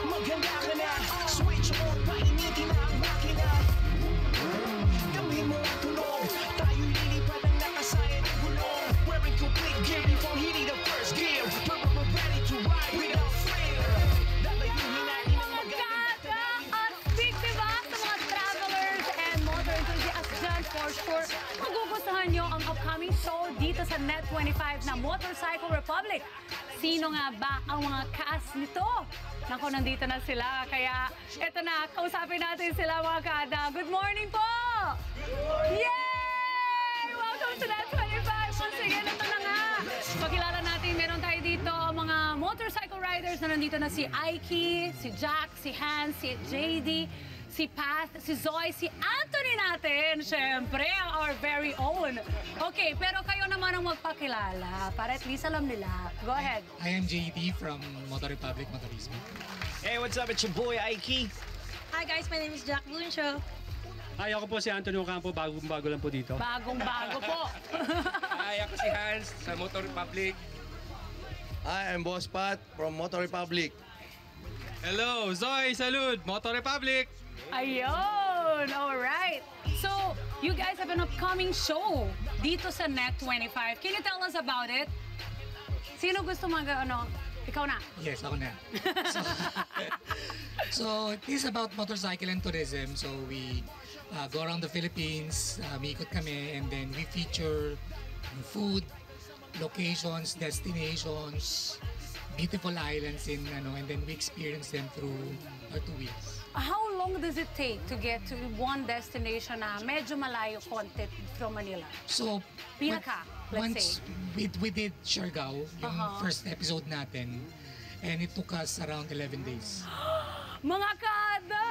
Maganda ka na, switch on, painitin na ang makina. Damhin mo ang tunog, tayo'y lilipad ang nakasayan ng gulong. Wearing complete gear before hitting the first gear. We're ready to ride without fear. Lalayunin natin ang magaganda. At big diba sa mga travelers and motor enthusiasts dyan, for sure, magugustuhan nyo ang upcoming show dito sa Net25 na Motorcycle Republic. Sino nga ba ang mga cast nito? Naku, nandito na sila. Kaya eto na, kausapin natin sila mga kada. Good morning po! Yay! Welcome to Net25! Once again, ito na nga. Pakilala natin, meron tayo dito mga motorcycle riders na nandito na si Aiki, si Jack, si Hans, si JD, si Pat, si Zoe, si Anthony natin, syempre, our very own. Okay, pero kayo naman ang magpakilala para at least alam nila. Go ahead. I am JD from Motor Republic Motorismo. Hey, what's up? It's your boy, Aiki. Hi guys, my name is Jack Blunshaw. Hi, ako po si Antonio Campo, bagong-bago lang po dito. Bagong-bago po. Hi, ako si Hans sa Motor Republic. Hi, I'm Boss Pat from Motor Republic. Hello, Zoe Salud, Motor Republic. Ayun! Alright. So, you guys have an upcoming show dito sa Net25. Can you tell us about it? Sino gusto ano? Ikaw na. Yes, ako na. So it is about motorcycle and tourism. So we go around the Philippines, umikot kami, and then we feature food, locations, destinations, beautiful islands and then we experience them through our 2 weeks. How long does it take to get to one destination na medyo malayo konti from Manila? So, Pinaka, let's once we did Siargao, yung first episode natin, and it took us around 11 days. Mga kada!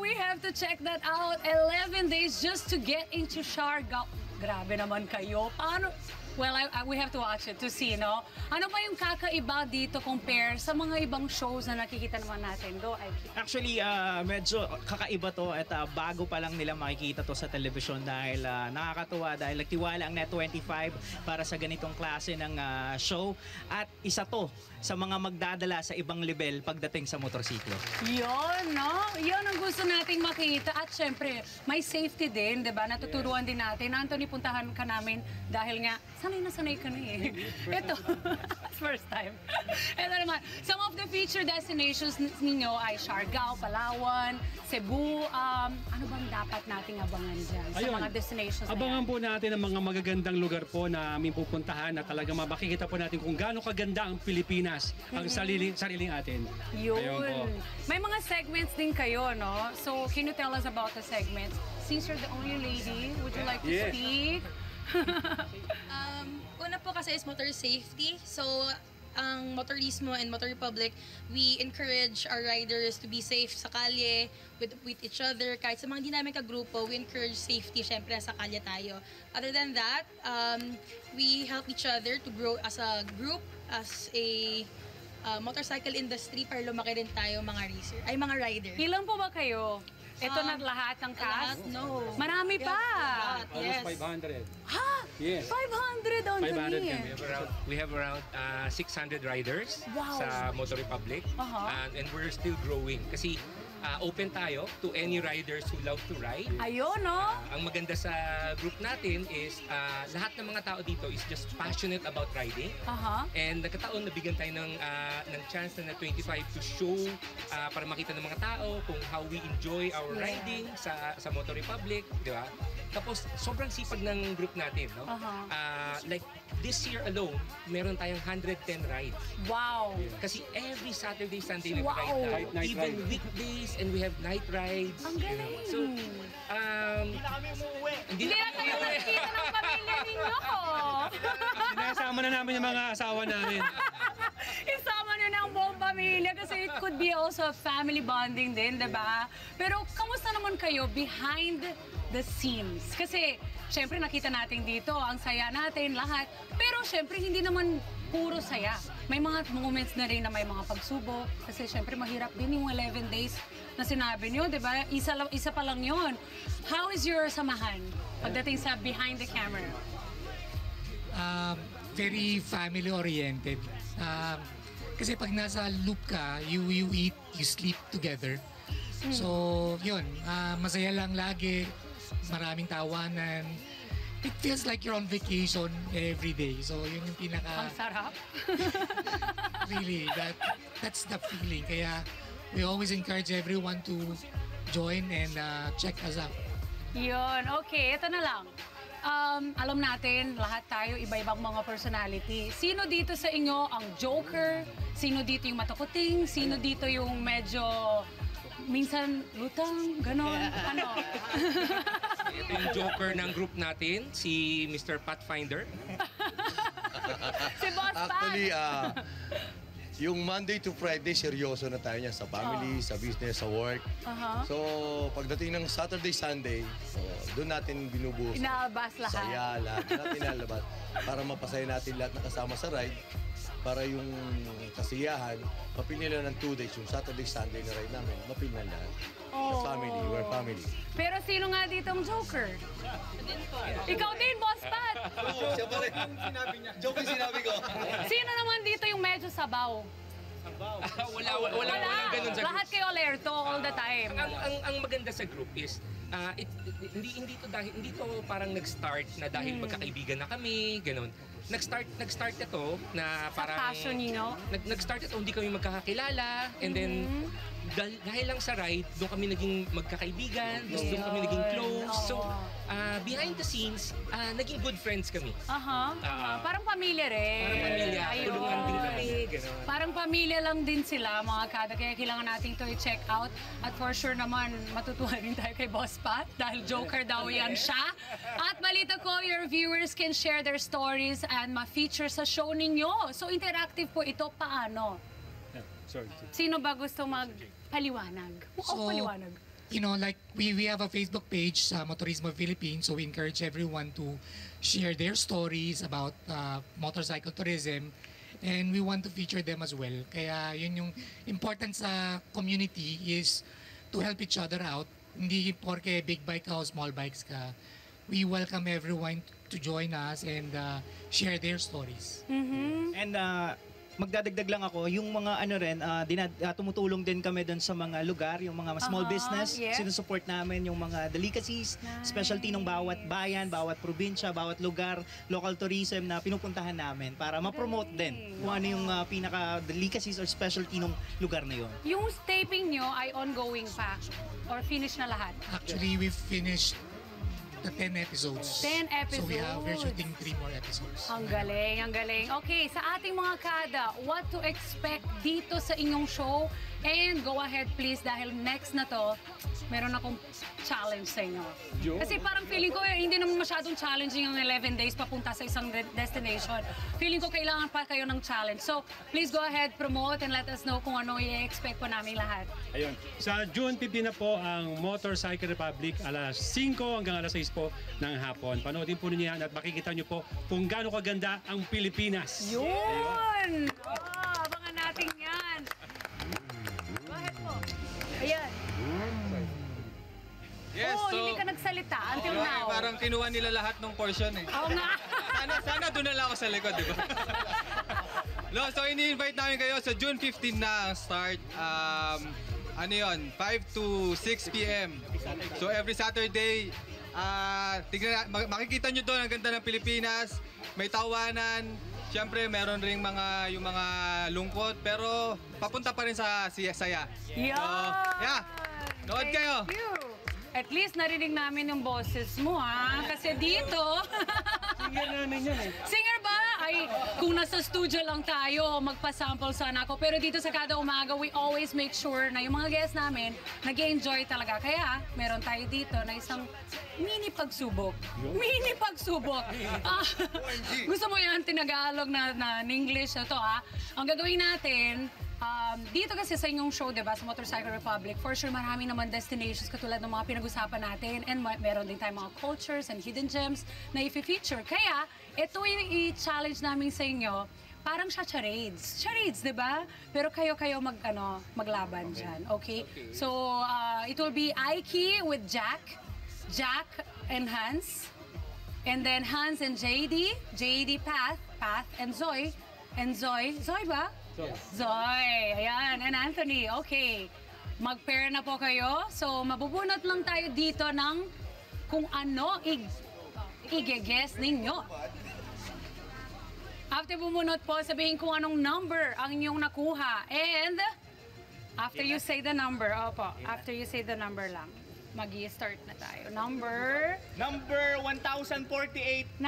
We have to check that out. 11 days just to get into Siargao. Grabe naman kayo. Paano? Well, we have to watch it to see, no? Ano pa yung kakaiba dito compare sa mga ibang shows na nakikita naman natin? Go, Aiki. Actually, medyo kakaiba to at bago pa lang nila makikita to sa television dahil nakakatuwa dahil nagtiwala ang Net25 para sa ganitong klase ng show at isa to sa mga magdadala sa ibang level pagdating sa motorsiklo. Yun, no? Yun ang gusto nating makita. At syempre, may safety din, di ba? Natuturuan din natin. Anthony, puntahan ka namin dahil nga, sanay na sanay ka na eh. Ito, first time. Ito naman, some of the featured destinations ninyo ay Siargao, Palawan, Cebu. Ano bang dapat nating abangan dyan sa mga destinations na Abangan yan? po natin ang mga magagandang lugar po na aming pupuntahan na talagang makikita po natin kung gaano kaganda ang Pilipinas, ang sariling atin. Yun. Ayun po. May mga segments din kayo, no? So, can you tell us about the segments? Since you're the only lady, would you like to speak? Una po kasi is motor safety. So, ang Motorismo and Motor Republic, we encourage our riders to be safe sa kalye, with each other. Kahit sa mga hindi namin kagrupo, we encourage safety. Syempre, sa kalye tayo. Other than that, we help each other to grow as a group, as a motorcycle industry para lumaki rin tayo mga rider. Ilan po ba kayo? Ito na lahat ng cast? Lahat? No. Marami pa! Yes. Almost 500. Ha? Yes. 500 on 500 kami. kami. We have around 600 riders Wow. sa Motor Republic. Uh-huh. And we're still growing kasi open tayo to any riders who love to ride. Ayun, no? Ang maganda sa group natin is lahat ng mga tao dito is just passionate about riding. Aha. And nagkataon nabigyan tayo ng chance na 25 to show para makita ng mga tao kung how we enjoy our riding sa Motor Republic, di ba? Tapos sobrang sipag ng group natin, no? Like this year alone, meron tayong 110 rides. Wow. Kasi every Saturday, Sunday, Wow. nag-ride tayo. Night Even ride. weekdays, and we have night rides. Ang galing. So, Hindi na kayo nakita ng pamilya ninyo. Sinasama na namin yung mga asawa namin. Isama nyo na ang buong pamilya kasi it could be also family bonding din, di ba? Pero kamusta naman kayo behind the scenes? Kasi syempre nakita natin dito, ang saya natin, lahat. Pero syempre hindi naman puro saya. May mga moments na rin na may mga pagsubok. Kasi syempre mahirap din yung 11 days na sinabi nyo, di ba? Isa pa lang yun. How is your samahan pagdating sa behind the camera? Very family-oriented. Kasi pag nasa loop ka, you eat, you sleep together. So, yun, masaya lang lagi, maraming tawanan. It feels like you're on vacation every day. So, yun yung Ang sarap. really, that's the feeling. Kaya, we always encourage everyone to join and check us out. Yun, okay, ito na lang. Alam natin, lahat tayo, iba-ibang mga personality. Sino dito sa inyo ang joker? Sino dito yung matakuting? Sino dito yung medyo minsan lutang, ganon? Ano? Ito yung joker ng group natin, si Mr. Pathfinder. Si Boss Pat. Actually, yung Monday to Friday, seryoso na tayo niya sa family, sa business, sa work. So, pagdating ng Saturday, Sunday, doon natin binubuhos. Inaalabas lahat. Saya, lahat. Doon natin inaalabas para mapasaya natin lahat na kasama sa ride. Para yung kasiyahan, mapil nila ng 2 days, yung Saturday, Sunday na ride namin, mapil na lahat. The family, we're family. Pero sino nga dito ang joker? Ikaw din, Boss Pat. Siya pa rin. Sinabi niya. Joke yung sinabi ko. Sino naman dito yung medyo sabaw? Walang ganun sa group. Lahat kayo alerto all the time. Ang maganda sa group is hindi to parang nag-start na dahil magkakaibigan na kami, ganun. Nag-start ito na parang passion niyo? Nag-start ito hindi kami magkakakilala and then dahil lang sa ride, doon kami naging magkakaibigan, doon kami naging close. So, behind the scenes, naging good friends kami. Parang pamilya rin. Parang pamilya, Ayun. tulungan din kami, gano'n. Parang pamilya lang din sila, mga kada. Kaya kailangan natin to i-check out. At for sure naman, matutuwa rin tayo kay Boss Pat dahil joker daw yan siya. At balita ko, your viewers can share their stories and ma-feature sa show ninyo. So, interactive po ito. Paano? Sino ba gusto magpaliwanag? Paliwanag. You know, like we have a Facebook page sa Motorismo Philippines, so we encourage everyone to share their stories about motorcycle tourism, and we want to feature them as well. Kaya yun yung important sa community is to help each other out. Hindi porke big bike ka o small bikes ka. We welcome everyone to join us and share their stories. And magdadagdag lang ako, yung mga ano rin, tumutulong din kami doon sa mga lugar, yung mga small business, yeah. sinusupport namin yung mga delicacies, specialty ng bawat bayan, bawat probinsya, bawat lugar, local tourism na pinupuntahan namin para ma-promote din kung ano yung pinaka-delicacies or specialty ng lugar na yun. Yung taping nyo ay ongoing pa? Or finish na lahat? Actually, we finished the 10 episodes. 10 So we're episodes. shooting 3 more episodes. Ang galing, ang galing. Okay, sa ating mga kada, what to expect dito sa inyong show? And go ahead please dahil next na to, meron akong challenge sa inyo. Kasi parang feeling ko hindi naman masyadong challenging ang 11 days papunta sa isang destination. Feeling ko kailangan pa kayo ng challenge. So please go ahead, promote and let us know kung ano i-expect po namin lahat. Ayun. Sa June 15 na po ang Motorcycle Republic alas 5 hanggang alas 6 po ng hapon. Panoodin po ninyo yan at makikita nyo po kung gaano kaganda ang Pilipinas. Yun! Abangan natin yan. Go ahead po. Ayan. Yes, Hindi ka nagsalita until now. Parang kinuha nila lahat ng portion eh. Oo nga. Sana doon na lang ako sa likod, di ba? No, so ini-invite namin kayo sa June 15 na ang start. Ano yun? 5 to 6 p.m. So every Saturday, makikita nyo doon ang ganda ng Pilipinas. May tawanan. Siyempre, meron ring yung mga lungkot. Pero papunta pa rin sa saya. Yan! Yeah. Nood kayo. Thank you. At least narinig namin yung boses mo, ha? Kasi dito... Singer namin yan eh. Singer ba? Ay, kung nasa studio lang tayo, magpa-sample sana ako. Pero dito sa Kada Umaga, we always make sure na yung mga guests namin nag-enjoy talaga. Kaya, meron tayo dito na isang mini pagsubok. Mini pagsubok. Gusto mo yan, tinagalog na English na to, ha? Ang gagawin natin, dito kasi sa inyong show, diba, sa Motorcycle Republic, for sure marami naman destinations katulad ng mga pinag-usapan natin and meron din tayong mga cultures and hidden gems na i-feature. Kaya, ito yung i-challenge namin sa inyo, parang siya charades. Charades, diba? Pero kayo maglaban dyan, okay? So, it will be Aiki with Jack and Hans, and then Hans and JD, Path and Zoe ba? Zoy. Ayan. And Anthony. Okay. Mag-pair na po kayo. So, mabubunot lang tayo dito ng kung ano i-guess ninyo. After bumunot po, sabihin kung anong number ang inyong nakuha. And after you say the number, after you say the number lang, mag-i-start na tayo. Number 1048.95.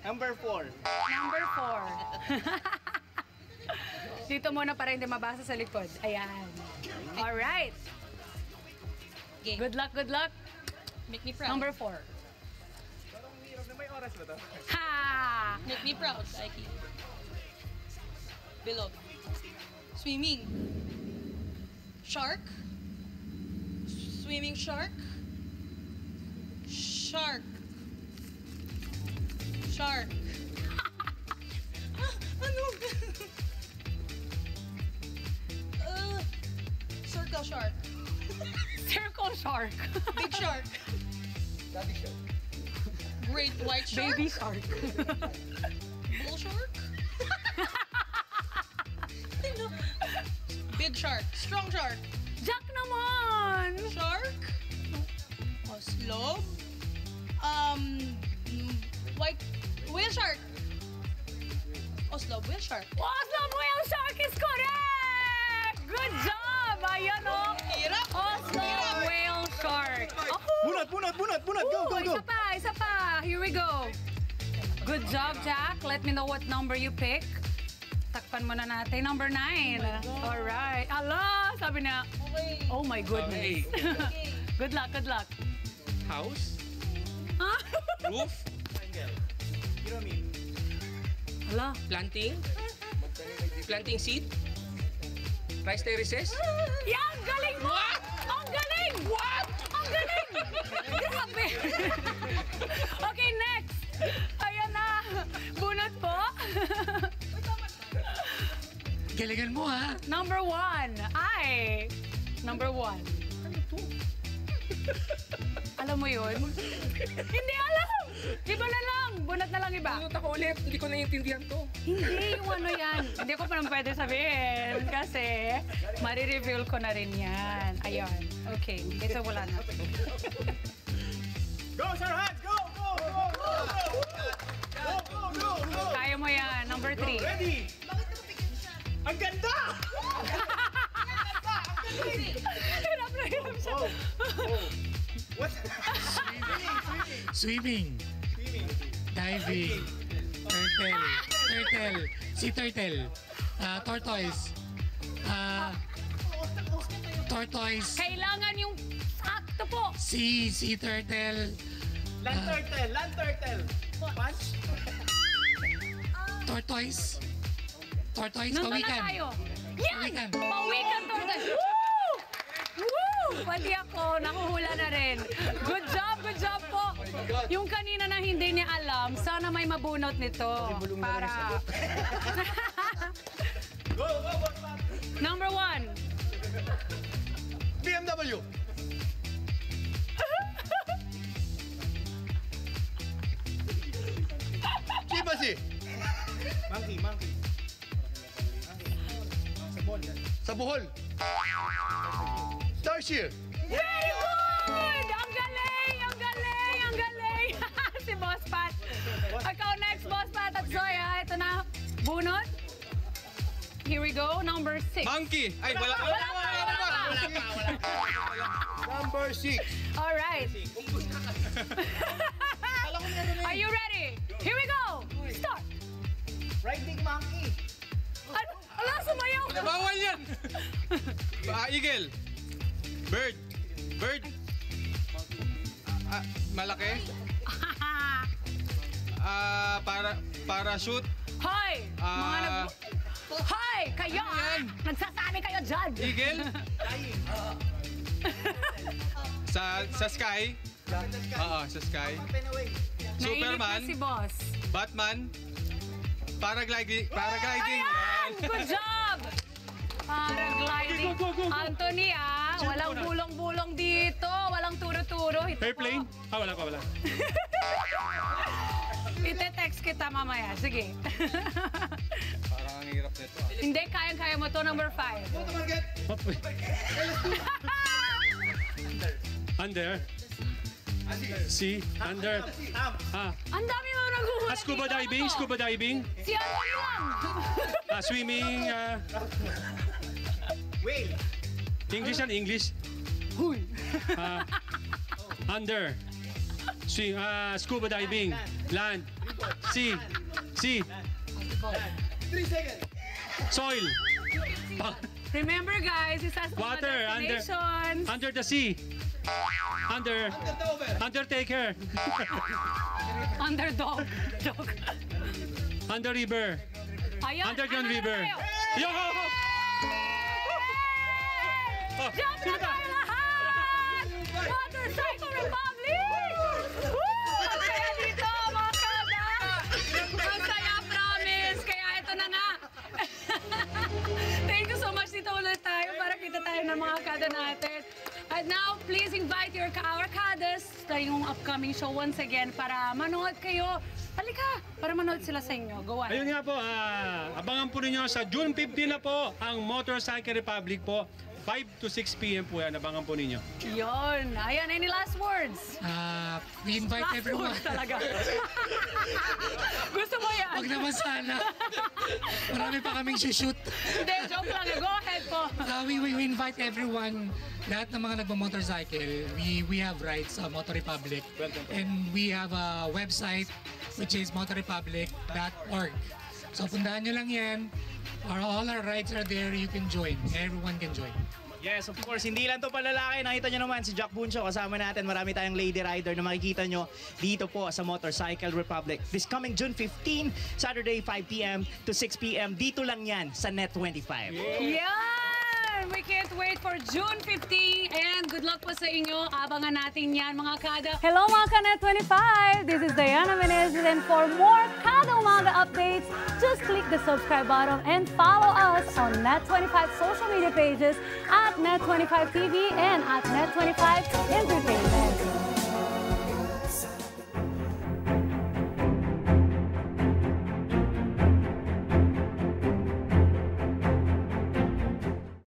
Number 4. Number 4. Dito muna para hindi mabasa sa likod. Ayan. Alright. Okay. Good luck, good luck. Make me proud. Number 4. May oras ba to? Ha! Make me proud, Saiki. Bilog. Swimming. Shark. Swimming shark. Shark. Shark. Ano? Circle shark. Circle shark. Big shark. Great white shark. Baby shark. Bull shark. Ano? Big shark. Strong shark. Jack naman! Shark. Oslob. White whale shark. Oslob whale shark. Oslo whale shark is correct! Good job! Ayan o. Hirap. Oslo whale shark. Oh, Bunot! Go! isa pa. Here we go. Good job, Jack. Let me know what number you pick. Takpan muna natin. Number 9. Alright. Ala, sabi na. Okay. Oh my goodness. Okay. Good luck, good luck. House? Roof? Ala. Planting? Planting seed? Rice terraces? Yan, galing mo! Ang galing! What? Ang galing! Grabe! Okay, next. Ayan na. Bunot po. Galingan mo ha. Number 1. Ay. Number 1. Alam mo yun? Hindi alam! Iba na lang. Bunot na lang iba. Ano ako ulit? Hindi ko naiintindihan to. Hindi, yung ano yan. Hindi ko pa naman pwede sabihin. Kasi, marireveal ko na rin yan. Ayun. Okay. Ito wala na. Go, Sir Hans! Go! Kaya mo yan. Number 3. Ready? Ang ganda! Hirap na hirap siya. What? Swimming. Diving. Turtle. Sea turtle. Tortoise. Tortoise. Kailangan yung sakto po. Sea turtle. Land turtle. Punch? Tortoise. Nandun na Pawikan. tayo. Yan! Pawikan. Pawikan tortoise. Woo! Woo! Pati ako, nakuhula na rin. Good job po. Yung kanina na hindi niya alam, sana may mabunot nito. Para... Number 1. BMW. Chibasi. Monkey. Sa Bohol. Starship. Very good! Ang galing! Si Boss Pat. Ikaw next, Boss Pat at Zoya. Ito na. Bunot. Here we go. Number 6. Monkey! Ay, wala pa! Number 6. Alright. Are you ready? Here we go. Start. Riding monkey. Ala, sumayaw ka. Bawal yan! Eagle. Bird. Malaki. Parachute. Hoy! Mga nag... Hoy! Kayo ah! Nagsasabi kayo dyan! Eagle. Sa sky. Oo, sa sky. Nailit Superman. na si Boss. Batman. Paragliding. Ayan! Good job! Paragliding. Go. Anthony ah, walang bulong-bulong dito. Walang turo-turo. Ito Airplane? po. Wala. Ite-text kita mamaya. Sige. Parang ang hirap nito. Hindi, kayang-kaya mo to, number 5. Under. C. Under. Ang dami mo naguhula. Scuba diving. Scuba diving. Si ano lang. Swimming. Whale. English and English. Under. Scuba diving. Land. Sea. 3 seconds. Soil. Remember guys, isa sa mga Water. destinations. Under the sea. Undertaker. Underdog. Dog. Under river. Ayan. Underground ano river. tayo? Yo! Jump na tayo lahat! Motorcycle Republic! Woo! Kaya dito, mga kada! Masaya, promise! Kaya ito na nga! Thank you so much dito ulit tayo para kita tayo ng mga kada natin. At now, please invite our kadas sa yung upcoming show once again para manood kayo. Halika, para manood sila sa inyo. Go ahead. Ayun nga po, abangan po ninyo sa June 15 na po ang Motorcycle Republic po. 5 to 6 p.m. po yan, abangan po ninyo. Yun. Ayan, any last words? We invite Last everyone. words talaga. Gusto mo yan? Wag naman sana. Marami pa kaming shoot. Hindi, joke lang. Go ahead po. We invite everyone, lahat ng mga nagmo-motorcycle. We have rides sa Motor Republic. And we have a website which is motorrepublic.org. So puntahan nyo lang yan. All our rides are there. You can join. Everyone can join. Yes, of course. Hindi lang to palalaki. Nakita nyo naman si Jack Buncho kasama natin. Marami tayong lady rider na makikita nyo dito po sa Motorcycle Republic. This coming June 15, Saturday 5 p.m. to 6 p.m. Dito lang yan sa Net25. Yan! We can't wait for June 15 and good luck po sa inyo. Abangan natin yan mga kada. Hello mga Kanet 25! This is Diana Menezes and for more Kada Umaga updates, just click the subscribe button and follow us on Net25 social media pages at Net25 TV and at Net25 Entertainment.